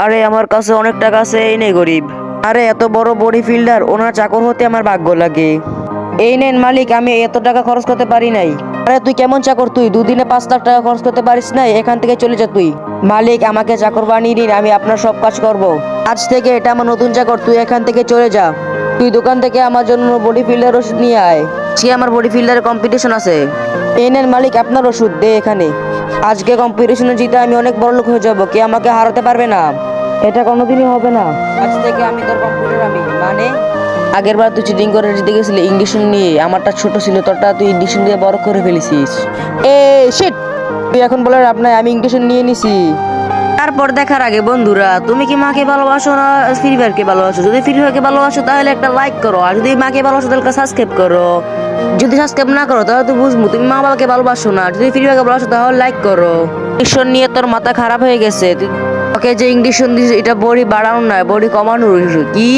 আরে আমার কাছে অনেক টাকা আছে, এই নেই গরিব। আরে এত বড় বডি ফিল্ডার, ওনার চাকর হতে আমার ভাগ্য লাগে। এই নেন মালিক, আমি এত টাকা খরচ করতে পারি নাই। আরে তুই কেমন চাকর, তুই দুদিনে 5 লাখ টাকা খরচ করতে পারিস নাই? এখান থেকে চলে যা তুই। মালিক আমাকে চাকর বানিয়ে দিন, আমি আপনার সব কাজ করব। আজ থেকে এটা আমার নতুন চাকর, তুই এখান থেকে চলে যা। তুই দোকান থেকে আমার জন্য বডি ফিল্ডার ওষুধ নিয়ে আয়। সে আমার বডি ফিল্ডারের কম্পিটিশন আছে। এই নেন মালিক আপনার ওষুধ, দে এখানে। আজকে কম্পিটিশনে জিতে আমি অনেক বড় লোক হয়ে যাবো, কে আমাকে হারাতে পারবে না। এটা কোনোদিনই হবে না। আজ থেকে আমি তোর কম্পিউটার, আমি মানে আগের বার তুই চিটিং করে জিতে গেছিলি ইংলিশন নিয়ে, আমারটা ছোট ছিল, তোরটা তুই ইংলিশন দিয়ে বড় করে ফেলেছিস। এ শিট, তুই এখন বলার আপনার আমি ইংলিশন নিয়ে নিছি। তারপর দেখার আগে বন্ধুরা, তুমি কি মাকে ভালোবাসো না ফ্রি ফায়ারকে ভালোবাসো? যদি ফ্রি ফায়ারকে ভালোবাসো তাহলে একটা লাইক করো, আর যদি মাকে ভালোবাসো তাহলে সাবস্ক্রাইব করো। যদি সাবস্ক্রাইব না করো তাহলে তো বুঝবো তুমি মা বাবাকে ভালোবাসো না। যদি ফ্রি ফায়ারকে ভালোবাসো তাহলে লাইক করো। ইংলিশন নিয়ে তোর মাথা খারাপ হয়ে গেছে। ওকে যে ইংলিশন দিস, এটা বডি বাড়ানো নয়, বডি কমানোর কি?